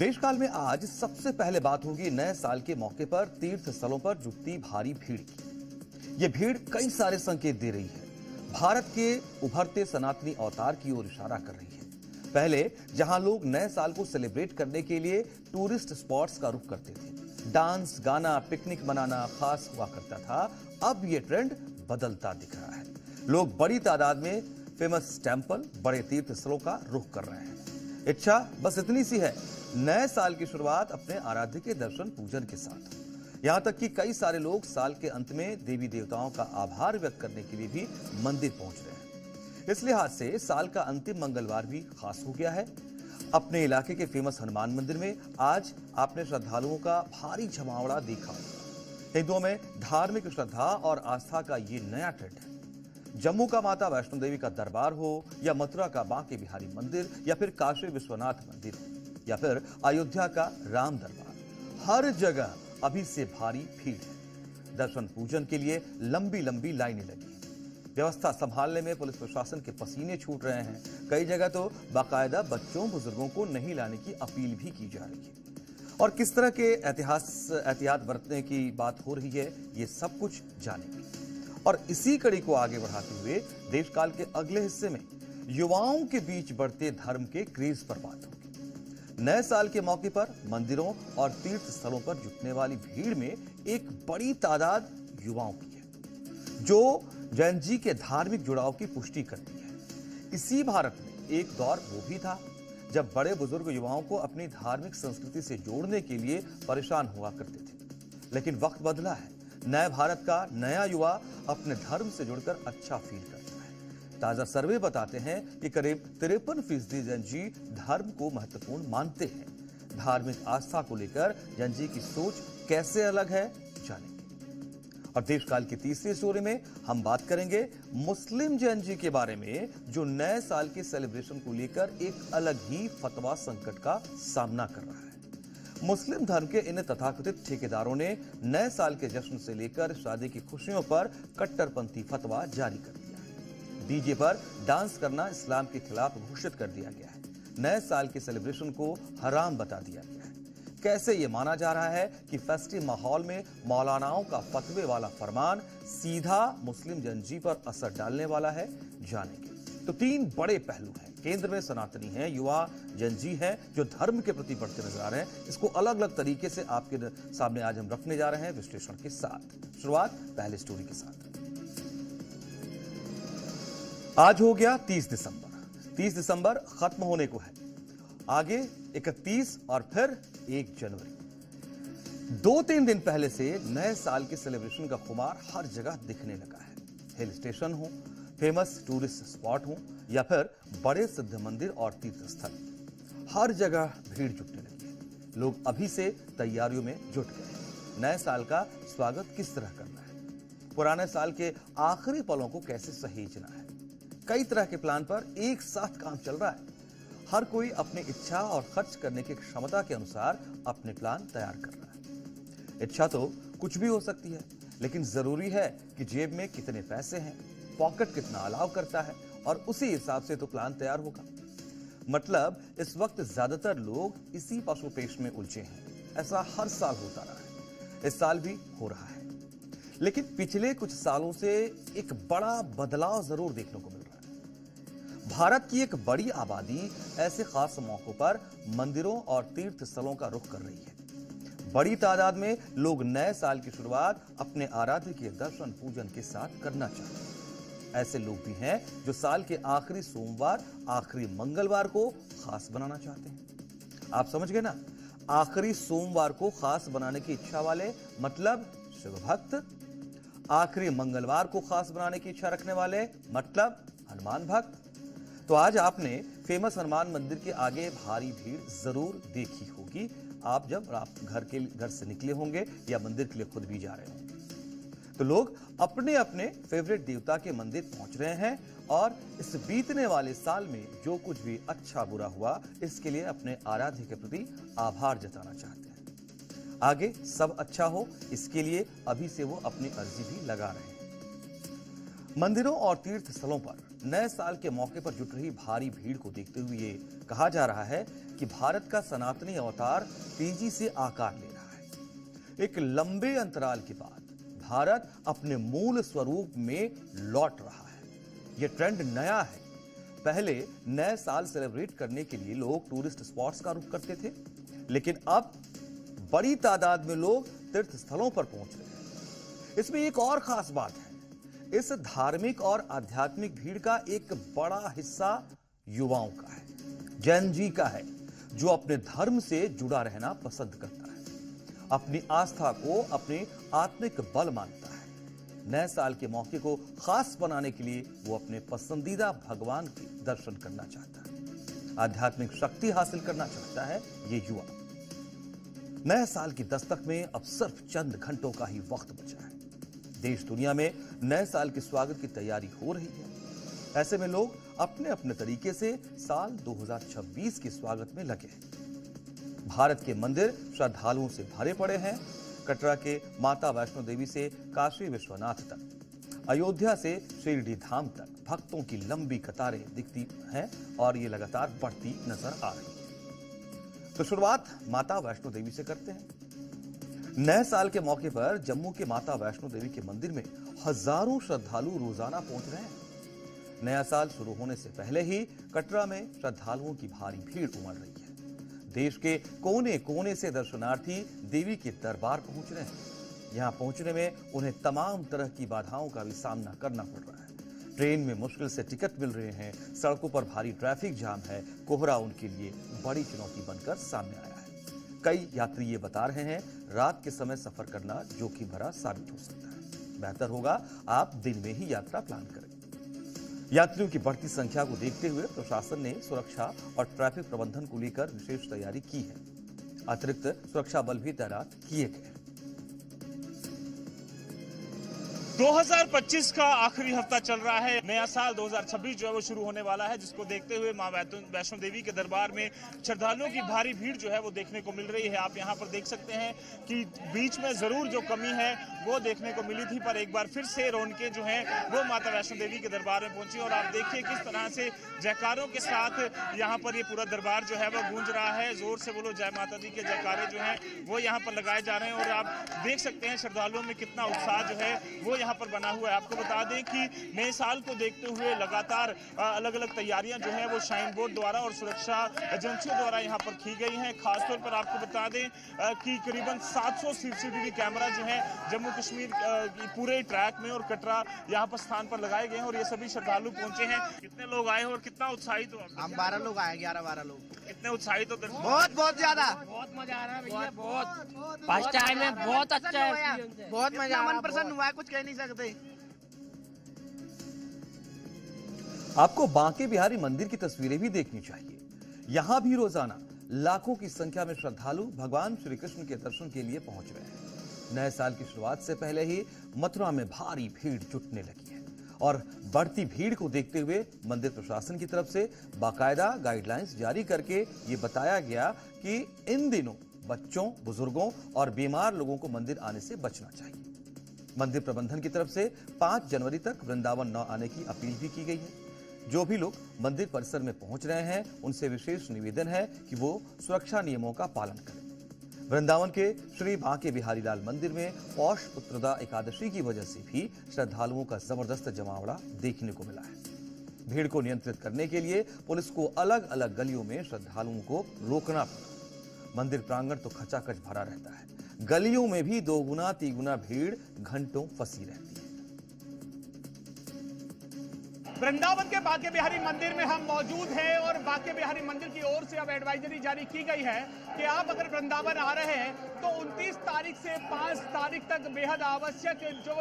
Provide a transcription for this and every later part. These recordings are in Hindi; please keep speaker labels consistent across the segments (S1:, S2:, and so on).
S1: देशकाल में आज सबसे पहले बात होगी नए साल के मौके पर तीर्थ स्थलों पर जुटती भारी भीड़ की। यह भीड़ कई सारे संकेत दे रही है। भारत के उभरते सनातनी अवतार की ओर इशारा कर रही है। पहले जहां लोग नए साल को सेलिब्रेट करने के लिए टूरिस्ट स्पॉट्स का रुख करते थे, डांस, गाना, पिकनिक मनाना खास हुआ करता था, अब यह ट्रेंड बदलता दिख रहा है। लोग बड़ी तादाद में फेमस टेंपल, बड़े तीर्थ स्थलों का रुख कर रहे हैं। इच्छा बस इतनी सी है, नए साल की शुरुआत अपने आराध्य के दर्शन पूजन के साथ। यहां तक कि कई सारे लोग साल के अंत में देवी देवताओं का आभार व्यक्त करने के लिए भी मंदिर पहुंच रहे हैं। इस लिहाज से साल का अंतिम मंगलवार भी खास हो गया है। अपने इलाके के फेमस हनुमान मंदिर में आज आपने श्रद्धालुओं का भारी जमावड़ा देखा। हिंदुओं में धार्मिक श्रद्धा और आस्था का ये नया ट्रेंड है। जम्मू का माता वैष्णो देवी का दरबार हो, या मथुरा का बांके बिहारी मंदिर, या फिर काशी विश्वनाथ मंदिर हो, या फिर अयोध्या का राम दरबार, हर जगह अभी से भारी भीड़ है। दर्शन पूजन के लिए लंबी लंबी लाइनें लगी हैं। व्यवस्था संभालने में पुलिस प्रशासन के पसीने छूट रहे हैं। कई जगह तो बाकायदा बच्चों, बुजुर्गों को नहीं लाने की अपील भी की जा रही है। और किस तरह के एहतियात बरतने की बात हो रही है, ये सब कुछ जानेंगे। और इसी कड़ी को आगे बढ़ाते हुए देशकाल के अगले हिस्से में युवाओं के बीच बढ़ते धर्म के क्रेज पर बात होगी। नए साल के मौके पर मंदिरों और तीर्थ स्थलों पर जुटने वाली भीड़ में एक बड़ी तादाद युवाओं की है, जो जैन जी के धार्मिक जुड़ाव की पुष्टि करती है। इसी भारत में एक दौर वो भी था जब बड़े बुजुर्ग युवाओं को अपनी धार्मिक संस्कृति से जोड़ने के लिए परेशान हुआ करते थे। लेकिन वक्त बदला है। नए भारत का नया युवा अपने धर्म से जुड़कर अच्छा फील करता है। ताजा सर्वे बताते हैं कि करीब 53% जैन जी धर्म को महत्वपूर्ण मानते हैं। धार्मिक आस्था को लेकर जैन जी की सोच कैसे अलग है, जानेंगे। और देशकाल की तीसरी स्टोरी में हम बात करेंगे मुस्लिम जैन जी के बारे में, जो नए साल के सेलिब्रेशन को लेकर एक अलग ही फतवा संकट का सामना कर रहा है। मुस्लिम धर्म के इन तथाकथित ठेकेदारों ने नए साल के जश्न से लेकर शादी की खुशियों पर कट्टरपंथी फतवा जारी कर दिया है। डीजे पर डांस करना इस्लाम के खिलाफ घोषित कर दिया गया है। नए साल के सेलिब्रेशन को हराम बता दिया गया है। कैसे ये माना जा रहा है कि फेस्टिव माहौल में मौलानाओं का फतवे वाला फरमान सीधा मुस्लिम जैन जी पर असर डालने वाला है, जानेंगे। तो तीन बड़े पहलू हैं। केंद्र में सनातनी हैं, युवा जैन जी हैं जो धर्म के प्रति बढ़ते नजर आ रहे हैं। इसको अलग अलग तरीके से आपके सामने आज हम रखने जा रहे हैं विश्लेषण के साथ। शुरुआत पहले स्टोरी के साथ। आज हो गया 30 दिसंबर। 30 दिसंबर खत्म होने को है। आगे 31 और फिर 1 जनवरी। 2-3 दिन पहले से नए साल के सेलिब्रेशन का खुमार हर जगह दिखने लगा है। हिल स्टेशन हो, फेमस टूरिस्ट स्पॉट हो, या फिर बड़े सिद्ध मंदिर और तीर्थ स्थल, हर जगह भीड़ जुटने लगी है। लोग अभी से तैयारियों में जुट गए हैं। नए साल का स्वागत किस तरह करना है, पुराने साल के आखिरी पलों को कैसे सहेजना है, कई तरह के प्लान पर एक साथ काम चल रहा है। हर कोई अपनी इच्छा और खर्च करने की क्षमता के अनुसार अपने प्लान तैयार कर रहा है। इच्छा तो कुछ भी हो सकती है, लेकिन जरूरी है कि जेब में कितने पैसे हैं, पॉकेट कितना अलाउ करता है, और उसी हिसाब से तो प्लान तैयार होगा। मतलब इस वक्त ज्यादातर लोग इसी पशुपेश में उलझे हैं। ऐसा हर साल होता रहा है, इस साल भी हो रहा है। लेकिन पिछले कुछ सालों से एक बड़ा बदलाव जरूर देखने को मिल रहा है। भारत की एक बड़ी आबादी ऐसे खास मौकों पर मंदिरों और तीर्थ स्थलों का रुख कर रही है। बड़ी तादाद में लोग नए साल की शुरुआत अपने आराध्य के दर्शन पूजन के साथ करना चाहते हैं। ऐसे लोग भी हैं जो साल के आखिरी सोमवार, आखिरी मंगलवार को खास बनाना चाहते हैं। आप समझ गए ना, आखिरी सोमवार को खास बनाने की इच्छा वाले मतलब शिव भक्त, आखिरी मंगलवार को खास बनाने की इच्छा रखने वाले मतलब हनुमान भक्त। तो आज आपने फेमस हनुमान मंदिर के आगे भारी भीड़ जरूर देखी होगी, आप जब घर से निकले होंगे या मंदिर के लिए खुद भी जा रहे होंगे। तो लोग अपने अपने फेवरेट देवता के मंदिर पहुंच रहे हैं और इस बीतने वाले साल में जो कुछ भी अच्छा बुरा हुआ, इसके लिए अपने आराध्य के प्रति आभार जताना चाहते हैं। आगे सब अच्छा हो, इसके लिए अभी से वो अपनी अर्जी भी लगा रहे हैं। मंदिरों और तीर्थ स्थलों पर नए साल के मौके पर जुट रही भारी भीड़ को देखते हुए ये कहा जा रहा है कि भारत का सनातनी अवतार तेजी से आकार ले रहा है। एक लंबे अंतराल के बाद भारत अपने मूल स्वरूप में लौट रहा है। यह ट्रेंड नया है। पहले नए साल सेलिब्रेट करने के लिए लोग टूरिस्ट स्पॉट्स का रुख करते थे, लेकिन अब बड़ी तादाद में लोग तीर्थ स्थलों पर पहुंच रहे हैं। इसमें एक और खास बात है, इस धार्मिक और आध्यात्मिक भीड़ का एक बड़ा हिस्सा युवाओं का है, जैन जी का है, जो अपने धर्म से जुड़ा रहना पसंद करता है, अपनी आस्था को अपने आत्मिक बल मानता है। नए साल के मौके को खास बनाने के लिए वो अपने पसंदीदा भगवान के दर्शन करना चाहता है, आध्यात्मिक शक्ति हासिल करना चाहता है ये युवा। नए साल की दस्तक में अब सिर्फ चंद घंटों का ही वक्त बचा है। देश दुनिया में नए साल के स्वागत की तैयारी हो रही है। ऐसे में लोग अपने अपने तरीके से साल 2026 के स्वागत में लगे हैं। भारत के मंदिर श्रद्धालुओं से भरे पड़े हैं। कटरा के माता वैष्णो देवी से काशी विश्वनाथ तक, अयोध्या से शिरडी धाम तक भक्तों की लंबी कतारें दिखती हैं और ये लगातार बढ़ती नजर आ रही है। तो शुरुआत माता वैष्णो देवी से करते हैं। नए साल के मौके पर जम्मू के माता वैष्णो देवी के मंदिर में हजारों श्रद्धालु रोजाना पहुंच रहे हैं। नया साल शुरू होने से पहले ही कटरा में श्रद्धालुओं की भारी भीड़ उमड़ रही है। देश के कोने कोने से दर्शनार्थी देवी के दरबार पहुंच रहे हैं। यहां पहुंचने में उन्हें तमाम तरह की बाधाओं का भी सामना करना पड़ रहा है। ट्रेन में मुश्किल से टिकट मिल रहे हैं, सड़कों पर भारी ट्रैफिक जाम है, कोहरा उनके लिए बड़ी चुनौती बनकर सामने आया है। कई यात्री ये बता रहे हैं, रात के समय सफर करना जोखिम भरा साबित हो सकता है। बेहतर होगा आप दिन में ही यात्रा प्लान करें। यात्रियों की बढ़ती संख्या को देखते हुए प्रशासन ने सुरक्षा और ट्रैफिक प्रबंधन को लेकर विशेष तैयारी की है। अतिरिक्त सुरक्षा बल भी तैनात किए गए हैं।
S2: 2025 का आखिरी हफ्ता चल रहा है। नया साल 2026 जो है वो शुरू होने वाला है, जिसको देखते हुए मां वैष्णो देवी के दरबार में श्रद्धालुओं की भारी भीड़ जो है वो देखने को मिल रही है। आप यहां पर देख सकते हैं कि बीच में जरूर जो कमी है वो देखने को मिली थी, पर एक बार फिर से रौनकें जो हैं वो माता वैष्णो देवी के दरबार में पहुंची। और आप देखिए किस तरह से जयकारों के साथ यहाँ पर ये पूरा दरबार जो है वो गूंज रहा है। जोर से बोलो जय माता दी के जयकारे जो हैं वो यहाँ पर लगाए जा रहे हैं। और आप देख सकते हैं श्रद्धालुओं में कितना उत्साह जो है वो यहाँ पर बना हुआ है। आपको बता दें कि नए साल को देखते हुए लगातार अलग अलग तैयारियां जो है वो शाइन बोर्ड द्वारा और सुरक्षा एजेंसियों द्वारा यहाँ पर की गई हैं। खासतौर पर आपको बता दें कि करीबन 700 सीसीटीवी कैमरा जो है जम्मू कश्मीर की पूरे ट्रैक में और कटरा यहाँ पर स्थान पर लगाए गए हैं। और ये सभी श्रद्धालु पहुंचे हैं। कितने लोग आए और कितना उत्साहित हो?
S3: हम 12 लोग आए, 11-12 लोग।
S2: कितने उत्साहित हो?
S3: बहुत ज्यादा,
S4: बहुत मजा आ रहा है भैया, बहुत फर्स्ट टाइम है, बहुत अच्छा है,
S3: बहुत मजा, मन प्रसन्न हुआ है, कुछ कह नहीं सकते।
S1: आपको बांके बिहारी मंदिर की तस्वीरें भी देखनी चाहिए। यहां भी रोजाना लाखों की संख्या में श्रद्धालु भगवान श्री कृष्ण के दर्शन के लिए पहुंच रहे हैं। नए साल की शुरुआत से पहले ही मथुरा में भारी भीड़ जुटने लगी है और बढ़ती भीड़ को देखते हुए मंदिर प्रशासन की तरफ से बाकायदा गाइडलाइंस जारी करके ये बताया गया कि इन दिनों बच्चों, बुजुर्गों और बीमार लोगों को मंदिर आने से बचना चाहिए। मंदिर प्रबंधन की तरफ से 5 जनवरी तक वृंदावन न आने की अपील भी की गई है। जो भी लोग मंदिर परिसर में पहुंच रहे हैं उनसे विशेष निवेदन है कि वो सुरक्षा नियमों का पालन करें। वृंदावन के श्री बांके बिहारी लाल मंदिर में पौष पुत्रदा एकादशी की वजह से भी श्रद्धालुओं का जबरदस्त जमावड़ा देखने को मिला है। भीड़ को नियंत्रित करने के लिए पुलिस को अलग अलग गलियों में श्रद्धालुओं को रोकना पड़ा। मंदिर प्रांगण तो खचाखच भरा रहता है, गलियों में भी 2 गुना 3 गुना भीड़ घंटों फंसी रहती है।
S5: वृंदावन के बांके बिहारी मंदिर में हम मौजूद हैं और बांके बिहारी मंदिर की ओर से अब एडवाइजरी जारी की गई है कि आप अगर वृंदावन आ रहे हैं तो 29 तारीख से 5 तारीख तक बेहद आवश्यक जो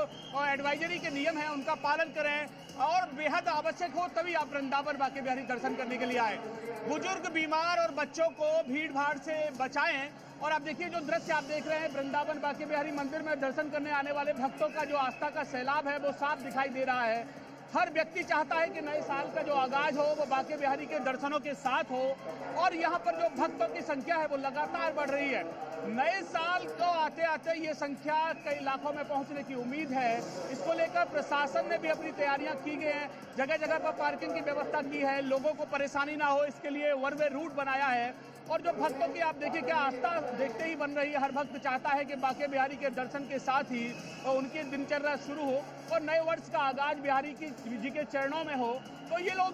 S5: एडवाइजरी के नियम हैं उनका पालन करें और बेहद आवश्यक हो तभी आप वृंदावन बांके बिहारी दर्शन करने के लिए आए। बुजुर्ग, बीमार और बच्चों को भीड़ भाड़ से बचाएं। और आप देखिए जो दृश्य आप देख रहे हैं वृंदावन बांके बिहारी मंदिर में दर्शन करने आने वाले भक्तों का जो आस्था का सैलाब है वो साफ दिखाई दे रहा है। हर व्यक्ति चाहता है कि नए साल का जो आगाज हो वो बांके बिहारी के दर्शनों के साथ हो और यहाँ पर जो भक्तों की संख्या है वो लगातार बढ़ रही है। नए साल को आते आते ये संख्या कई लाखों में पहुंचने की उम्मीद है। इसको लेकर प्रशासन ने भी अपनी तैयारियां की गई हैं, जगह जगह पर पार्किंग की व्यवस्था की है, लोगों को परेशानी ना हो इसके लिए वन वे रूट बनाया है। और जो भक्तों की आप देखिए क्या आस्था देखते ही बन रही है। हर भक्त चाहता है कि बांके बिहारी के दर्शन के साथ ही उनकी दिनचर्या शुरू हो और नए वर्ष का आगाज बिहारी जी के चरणों में हो। तो ये लोग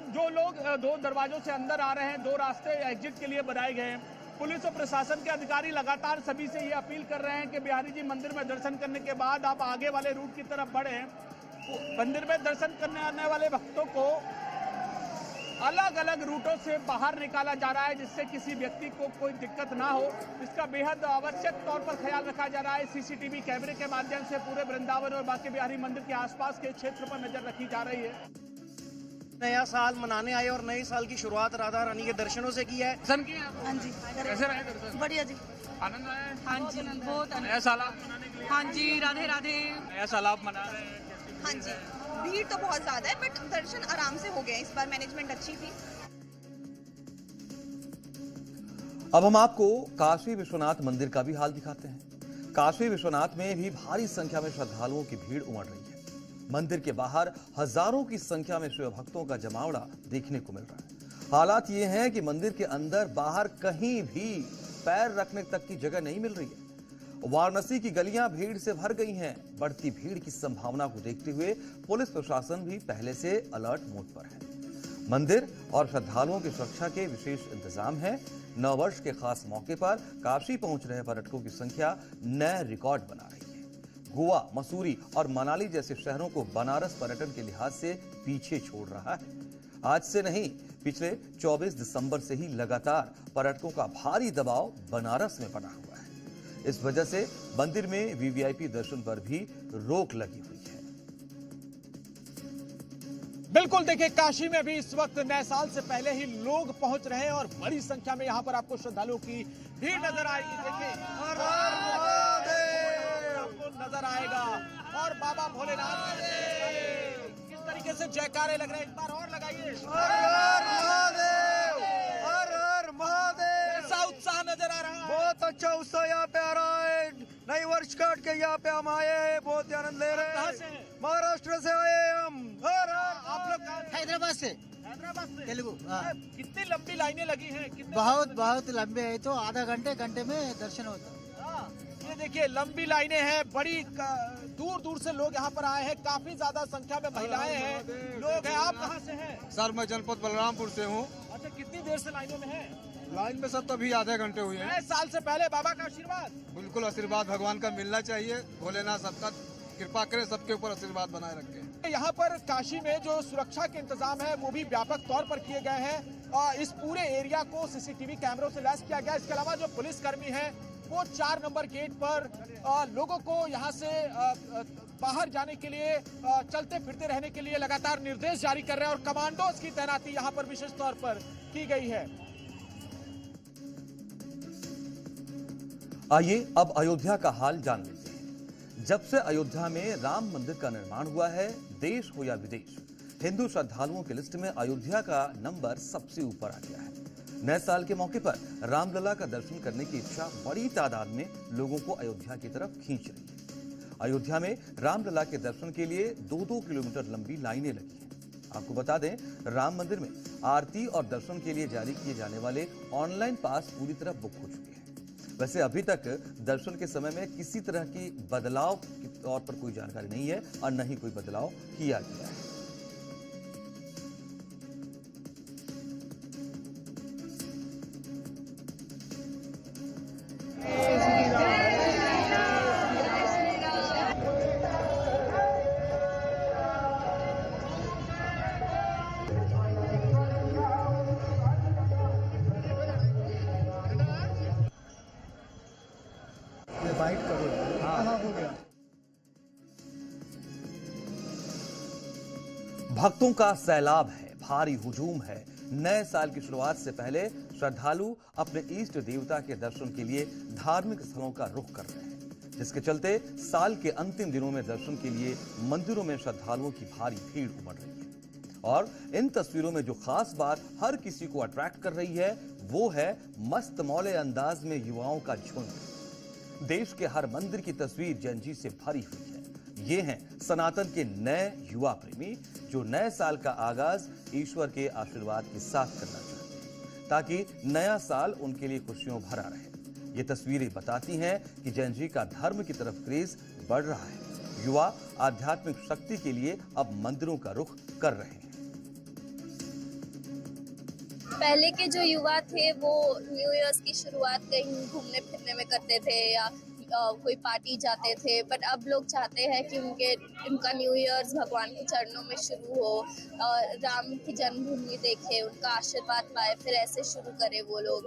S5: दो दरवाजों से अंदर आ रहे हैं, दो रास्ते एग्जिट के लिए बनाए गए हैं। पुलिस और प्रशासन के अधिकारी लगातार सभी से ये अपील कर रहे हैं कि बिहारी जी मंदिर में दर्शन करने के बाद आप आगे वाले रूट की तरफ बढ़ें। मंदिर में दर्शन करने आने वाले भक्तों को अलग अलग रूटों से बाहर निकाला जा रहा है जिससे किसी व्यक्ति को कोई दिक्कत ना हो। इसका बेहद आवश्यक तौर पर ख्याल रखा जा रहा है। सीसीटीवी कैमरे के माध्यम से पूरे वृंदावन और बांके बिहारी मंदिर के आसपास के क्षेत्र पर नजर रखी जा रही है।
S3: नया साल मनाने आए और नए साल की शुरुआत राधा रानी के दर्शनों से की है।
S5: दर्शन किए आप?
S6: हाँ जी।
S5: कैसे रहे दर्शन?
S6: बढ़िया जी।
S5: आनंद आया?
S6: हाँ जी बहुत आनंद।
S5: नया साल आप मनाने के लिए?
S6: हाँ जी राधे राधे।
S5: नया साल आप मना रहे हैं? कैसी
S6: हाँ
S5: भीड़ है?
S6: जी भीड़ तो बहुत ज्यादा है बट दर्शन आराम से हो गए। इस बार मैनेजमेंट अच्छी थी।
S1: अब हम आपको काशी विश्वनाथ मंदिर का भी हाल दिखाते हैं। काशी विश्वनाथ में भी भारी संख्या में श्रद्धालुओं की भीड़ उमड़ रही है। मंदिर के बाहर हजारों की संख्या में शिव भक्तों का जमावड़ा देखने को मिल रहा है। हालात ये हैं कि मंदिर के अंदर बाहर कहीं भी पैर रखने तक की जगह नहीं मिल रही है। वाराणसी की गलियां भीड़ से भर गई हैं। बढ़ती भीड़ की संभावना को देखते हुए पुलिस प्रशासन भी पहले से अलर्ट मोड पर है। मंदिर और श्रद्धालुओं की सुरक्षा के विशेष इंतजाम हैं। नववर्ष के खास मौके पर काशी पहुंच रहे पर्यटकों की संख्या नए रिकॉर्ड बना रही है। गोवा, मसूरी और मनाली जैसे शहरों को बनारस पर्यटन के लिहाज से पीछे छोड़ रहा है। आज से नहीं, पिछले 24 दिसंबर से ही लगातार पर्यटकों का भारी दबाव बनारस में बना हुआ है। इस वजह से मंदिर में वीवीआईपी दर्शन पर भी रोक लगी हुई है।
S5: बिल्कुल देखिए, काशी में भी इस वक्त नए साल से पहले ही लोग पहुंच रहे हैं और बड़ी संख्या में यहां पर आपको श्रद्धालुओं की भीड़ नजर आएगी। देखिए आपको नजर आएगा और बाबा भोलेनाथ किस तरीके से जयकारे लग रहे हैं। एक बार और लगाइए। ऐसा उत्साह नजर आ रहा है।
S3: बहुत अच्छा उत्साह यहाँ पे आ रहा है। नई वर्ष काट के यहाँ पे हम आए हैं, बहुत आनंद ले रहे
S5: कहाँ
S3: हैं।
S5: से हैं?
S3: महाराष्ट्र से आए हैं हम।
S5: आप लोग कहाँ से?
S7: हैदराबाद से।
S5: हैदराबाद से।
S7: तेलुगु। हाँ।
S5: कितनी लंबी लाइनें लगी हैं? कितने
S7: बहुत लंबे है तो आधा घंटे में दर्शन होता है।
S5: हाँ, ये देखिए लंबी लाइनें हैं। बड़ी दूर दूर से लोग यहाँ पर आए हैं। काफी ज्यादा संख्या में महिलाएं हैं, लोग हैं। आप कहाँ से हैं?
S8: सर मैं जनपद बलरामपुर से हूँ।
S5: अच्छा, कितनी देर से लाइनों में हैं?
S8: लाइन में सब तभी आधे घंटे हुए हैं।
S5: नए साल से पहले बाबा का आशीर्वाद।
S8: बिल्कुल आशीर्वाद भगवान का मिलना चाहिए। भोलेनाथ सबका कृपा करे, सबके ऊपर आशीर्वाद बनाए रखे।
S5: यहाँ पर काशी में जो सुरक्षा के इंतजाम है वो भी व्यापक तौर पर किए गए हैं। इस पूरे एरिया को सीसीटीवी कैमरों से लैस किया गया। इसके अलावा जो पुलिसकर्मी हैं वो 4 नंबर गेट पर लोगों को यहाँ से बाहर जाने के लिए, चलते फिरते रहने के लिए लगातार निर्देश जारी कर रहे हैं और कमांडोज की तैनाती यहाँ पर विशेष तौर पर की गई है।
S1: आइए अब अयोध्या का हाल जान लेते हैं। जब से अयोध्या में राम मंदिर का निर्माण हुआ है, देश हो या विदेश, हिंदू श्रद्धालुओं की लिस्ट में अयोध्या का नंबर सबसे ऊपर आ गया है। नए साल के मौके पर रामलला का दर्शन करने की इच्छा बड़ी तादाद में लोगों को अयोध्या की तरफ खींच रही है। अयोध्या में रामलला के दर्शन के लिए 2-2 किलोमीटर लंबी लाइनें लगी हैं। आपको बता दें, राम मंदिर में आरती और दर्शन के लिए जारी किए जाने वाले ऑनलाइन पास पूरी तरह बुक हो चुके हैं। वैसे अभी तक दर्शन के समय में किसी तरह की बदलाव के तौर पर कोई जानकारी नहीं है और न ही कोई बदलाव किया गया है। भक्तों का सैलाब है, भारी हुजूम है। नए साल की शुरुआत से पहले श्रद्धालु अपने इष्ट देवता के दर्शन के लिए धार्मिक स्थलों का रुख कर रहे हैं, जिसके चलते साल के अंतिम दिनों में दर्शन के लिए मंदिरों में श्रद्धालुओं की भारी भीड़ उमड़ रही है। और इन तस्वीरों में जो खास बात हर किसी को अट्रैक्ट कर रही है वो है मस्त मौले अंदाज में युवाओं का झुंड। देश के हर मंदिर की तस्वीर जंजी से भरी हुई है। ये हैं सनातन के नए युवा प्रेमी जो नए साल का आगाज ईश्वर के आशीर्वाद के साथ करना चाहते हैं ताकि नया साल उनके लिए खुशियों भरा रहे। ये तस्वीरें बताती हैं कि जंजी का धर्म की तरफ क्रेज बढ़ रहा है। युवा आध्यात्मिक शक्ति के लिए अब मंदिरों का रुख कर रहे हैं।
S9: पहले के जो युवा थे वो न्यू ईयर्स की शुरुआत कहीं घूमने फिरने में करते थे या कोई पार्टी जाते थे, बट अब लोग चाहते हैं कि उनका न्यू ईयर्स भगवान के चरणों में शुरू हो और राम की जन्मभूमि देखे, उनका आशीर्वाद पाए, फिर ऐसे शुरू करे वो लोग।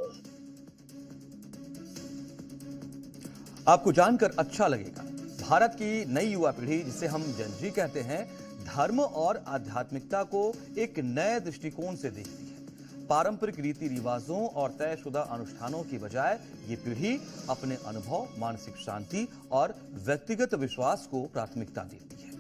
S1: आपको जानकर अच्छा लगेगा, भारत की नई युवा पीढ़ी जिसे हम जंजी कहते हैं, धर्म और आध्यात्मिकता को एक नए दृष्टिकोण से देखती है। पारंपरिक रीति रिवाजों और तयशुदा अनुष्ठानों की बजाय ये पीढ़ी अपने अनुभव, मानसिक शांति और व्यक्तिगत विश्वास को प्राथमिकता देती है।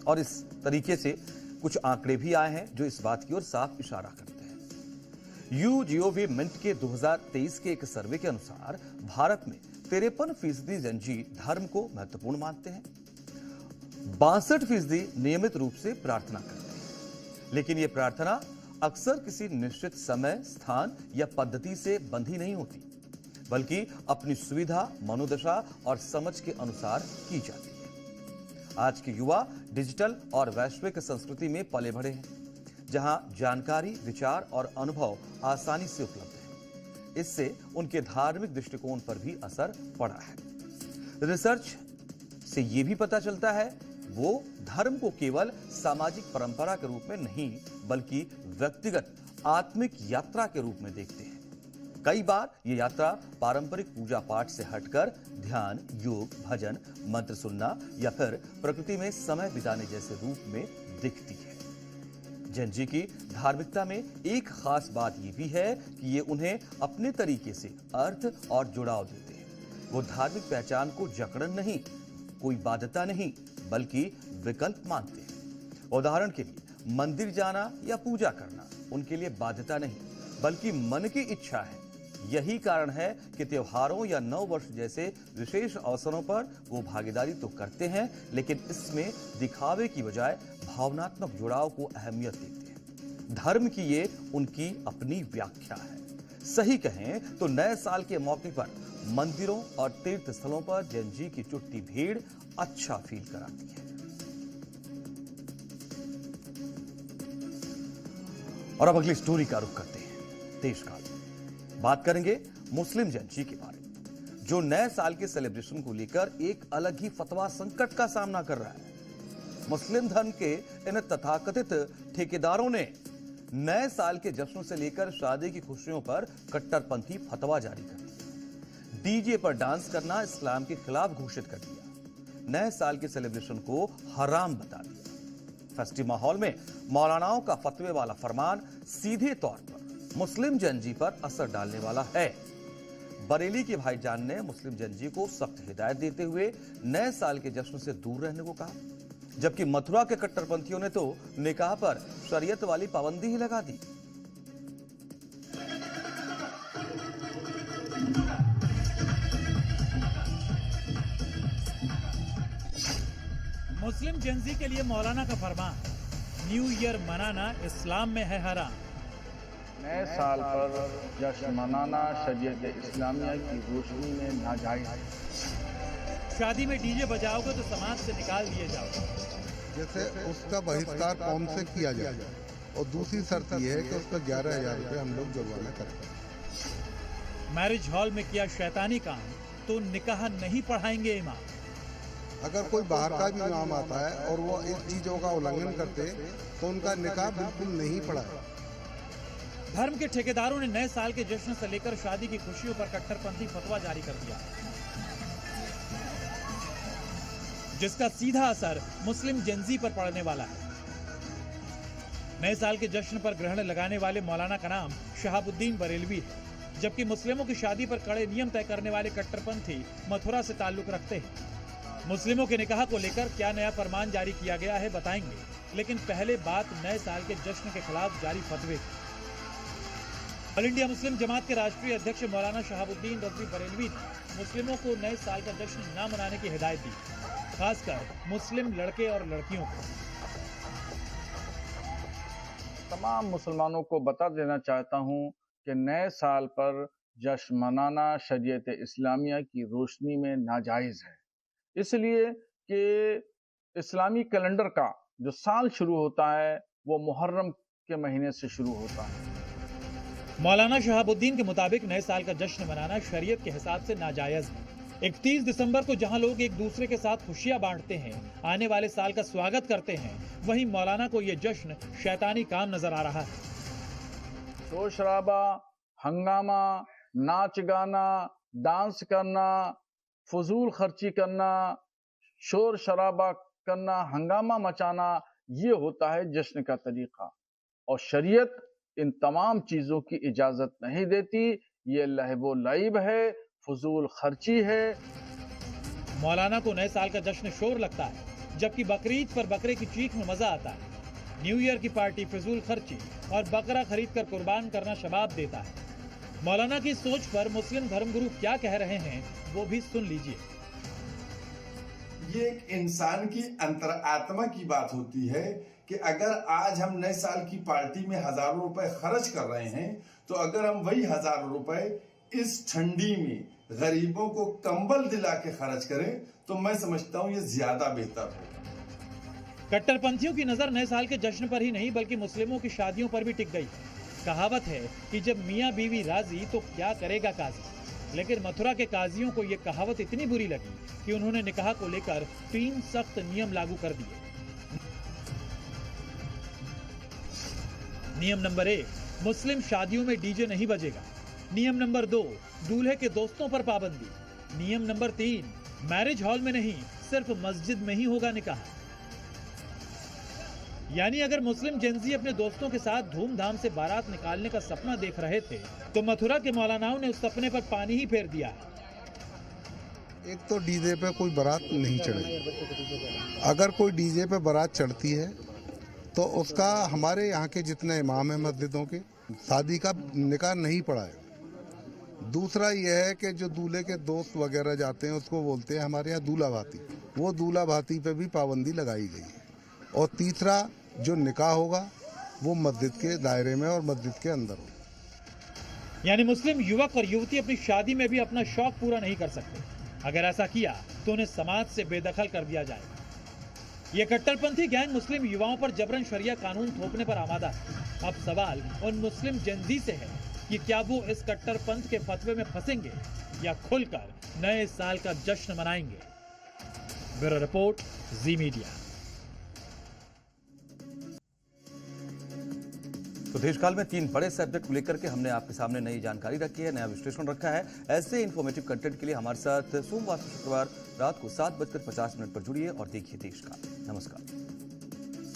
S1: और इस तरीके से कुछ आंकड़े भी आए हैं जो इस बात की ओर साफ इशारा करते हैं। YouGov मिंट के 2023 के एक सर्वे के अनुसार भारत में 53% जंजी धर्म को महत्वपूर्ण मानते हैं। 62% नियमित रूप से प्रार्थना करते हैं, लेकिन यह प्रार्थना अक्सर किसी निश्चित समय, स्थान या पद्धति से बंधी नहीं होती, बल्कि अपनी सुविधा, मनोदशा और समझ के अनुसार की जाती है। आज के युवा डिजिटल और वैश्विक संस्कृति में पले बढ़े हैं, जहां जानकारी, विचार और अनुभव आसानी से उपलब्ध है। इससे उनके धार्मिक दृष्टिकोण पर भी असर पड़ा है। रिसर्च से यह भी पता चलता है वो धर्म को केवल सामाजिक परंपरा के रूप में नहीं, बल्कि व्यक्तिगत आत्मिक यात्रा के रूप में देखते हैं। कई बार ये यात्रा पारंपरिक पूजा पाठ से हटकर ध्यान, योग, भजन, मंत्र सुनना या फिर प्रकृति में समय बिताने जैसे रूप में दिखती है। जंजी की धार्मिकता में एक खास बात ये भी है कि ये उन्हें अपने तरीके से अर्थ और जुड़ाव देते हैं। वो धार्मिक पहचान को जकड़न नहीं, कोई बाध्यता नहीं, बल्कि विकल्प मानते हैं। उदाहरण के लिए मंदिर जाना या पूजा करना उनके लिए बाध्यता नहीं, बल्कि मन की इच्छा है। यही कारण है कि त्योहारों या नव वर्ष जैसे विशेष अवसरों पर वो भागीदारी तो करते हैं, लेकिन इसमें दिखावे की बजाय भावनात्मक जुड़ाव को अहमियत देते हैं। धर्म की ये उनकी अपनी व्याख्या है। सही कहें तो नए साल के मौके पर मंदिरों और तीर्थ स्थलों पर जंजी की जुटती भीड़ अच्छा फील कराती है। और अब अगली स्टोरी का रुख करते हैं देश का। बात करेंगे मुस्लिम जंजी के बारे में, जो नए साल के सेलिब्रेशन को लेकर एक अलग ही फतवा संकट का सामना कर रहा है। मुस्लिम धर्म के इन तथाकथित ठेकेदारों ने नए साल के जश्न से लेकर शादी की खुशियों पर कट्टरपंथी फतवा जारी कर दिया। डीजे पर डांस करना इस्लाम के खिलाफ घोषित कर दिया। नए साल के सेलिब्रेशन को हराम बता दिया। फेस्टिव माहौल में मौलानाओं का फतवे वाला फरमान सीधे तौर पर मुस्लिम जंजी पर असर डालने वाला है। बरेली के भाईजान ने मुस्लिम जंजी को सख्त हिदायत देते हुए नए साल के जश्न से दूर रहने को कहा, जबकि मथुरा के कट्टरपंथियों ने तो निकाह पर शरीयत वाली पाबंदी ही लगा दी।
S10: मुस्लिम जंजी के लिए मौलाना का फरमान, न्यू ईयर मनाना इस्लाम में है हराम।
S11: नए साल पर जश्न मनाना शरीयत इस्लामिया की रोशनी में नाजायज है।
S10: शादी में डीजे बजाओगे तो समाज से निकाल दिए जाओगे।
S8: जैसे उसका बहिष्कार कौम से किया जाए, और दूसरी शर्त यह है कि उसका 11,000 रुपये हम लोग जुर्माना करें।
S10: मैरिज हॉल में किया शैतानी काम तो निकाह नहीं पढ़ाएंगे इमाम।
S8: अगर कोई बाहर का भी इमाम आता है और वो इन चीजों का उल्लंघन करते तो उनका निकाह बिल्कुल नहीं पढ़ाए।
S10: धर्म के ठेकेदारों ने नए साल के जश्न से लेकर शादी की खुशियों पर कट्टरपंथी फतवा जारी कर दिया, जिसका सीधा असर मुस्लिम जंजी पर पड़ने वाला है। नए साल के जश्न पर ग्रहण लगाने वाले मौलाना का नाम शहाबुद्दीन बरेलवी है, जबकि मुस्लिमों की शादी पर कड़े नियम तय करने वाले कट्टरपंथी मथुरा से ताल्लुक रखते हैं। मुस्लिमों के निकाह को लेकर क्या नया फरमान जारी किया गया है, बताएंगे। लेकिन पहले बात नए साल के जश्न के खिलाफ जारी फतवे की। ऑल इंडिया मुस्लिम जमात के राष्ट्रीय अध्यक्ष मौलाना शहाबुद्दीन रज़वी बरेलवी ने मुस्लिमों को नए साल का जश्न न मनाने की हिदायत दी, खासकर मुस्लिम लड़के और लड़कियों को।
S11: तमाम मुसलमानों को बता देना चाहता हूं कि नए साल पर जश्न मनाना शरीयत इस्लामिया की रोशनी में नाजायज़ है, इसलिए कि इस्लामी कैलेंडर का जो साल शुरू होता है वो मुहर्रम के महीने से शुरू होता है।
S10: मौलाना शहाबुद्दीन के मुताबिक नए साल का जश्न मनाना शरीयत के हिसाब से नाजायज है। 31 दिसंबर को जहां लोग एक दूसरे के साथ खुशियां बांटते हैं, आने वाले साल का स्वागत करते हैं, वहीं मौलाना को ये जश्न शैतानी काम नजर आ रहा है।
S11: शोर शराबा, हंगामा, नाच गाना, डांस करना, फजूल खर्ची करना, शोर शराबा करना, हंगामा मचाना, ये होता है जश्न का तरीका, और शरीयत इन तमाम चीजों की इजाजत नहीं देती। ये लहबो लाइब है, फजूल खर्ची है।
S10: मौलाना को नए साल का जश्न शोर लगता है, जबकि बकरीद पर बकरे की चीख में मजा आता है। न्यू ईयर की पार्टी फजूल खर्ची और बकरा खरीद कर कुर्बान करना शबाब देता है। मौलाना की सोच पर मुस्लिम धर्मगुरु क्या कह रहे हैं वो भी सुन लीजिए।
S12: ये एक इंसान की अंतरात्मा की बात होती है कि अगर आज हम नए साल की पार्टी में हजारों रुपए खर्च कर रहे हैं, तो अगर हम वही हजारों रुपए इस ठंडी में गरीबों को कंबल दिला के खर्च करें, तो मैं समझता हूं ये ज्यादा बेहतर होगा।
S10: कट्टरपंथियों की नजर नए साल के जश्न पर ही नहीं बल्कि मुस्लिमों की शादियों पर भी टिक गई। कहावत है कि जब मियाँ बीवी राजी तो क्या करेगा काजी, लेकिन मथुरा के काजियों को यह कहावत इतनी बुरी लगी कि उन्होंने निकाह को लेकर 3 सख्त नियम लागू कर दिए। नियम नंबर 1, मुस्लिम शादियों में डीजे नहीं बजेगा। नियम नंबर 2, दूल्हे के दोस्तों पर पाबंदी। नियम नंबर 3, मैरिज हॉल में नहीं सिर्फ मस्जिद में ही होगा निकाह। यानी अगर मुस्लिम जेंजी अपने दोस्तों के साथ धूमधाम से बारात निकालने का सपना देख रहे थे, तो मथुरा के मौलानाओं ने उस सपने पर पानी ही फेर दिया।
S8: एक तो डीजे पे कोई बारात नहीं चढ़ेगी। अगर कोई डीजे पे बारात चढ़ती है तो उसका हमारे यहाँ के जितने इमाम हैं मस्जिदों के, शादी का निकाह नहीं पड़ा है। दूसरा यह है कि जो दूल्हे के दोस्त वगैरह जाते हैं उसको बोलते हैं हमारे यहाँ दूल्हा भाती, वो दूल्हा भाती पे भी पाबंदी लगाई गई है। और तीसरा जो निकाह होगा वो मस्जिद के दायरे में और मस्जिद के अंदर होगा।
S10: यानी मुस्लिम युवक और युवती अपनी शादी में भी अपना शौक पूरा नहीं कर सकते। अगर ऐसा किया तो उन्हें समाज से बेदखल कर दिया जाएगा। ये कट्टरपंथी गैंग मुस्लिम युवाओं पर जबरन शरिया कानून थोपने पर आमादा है। अब सवाल उन मुस्लिम जेंजी से है कि क्या वो इस कट्टरपंथ के फतवे में फंसेंगे या खुलकर नए साल का जश्न मनाएंगे। ब्यूरो रिपोर्ट, जी मीडिया।
S1: तो देशकाल में 3 बड़े सब्जेक्ट को लेकर के हमने आपके सामने नई जानकारी रखी है, नया विश्लेषण रखा है। ऐसे इन्फॉर्मेटिव कंटेंट के लिए हमारे साथ सोमवार से शुक्रवार रात को 7:50 पर जुड़िए और देखिए देशकाल। नमस्कार।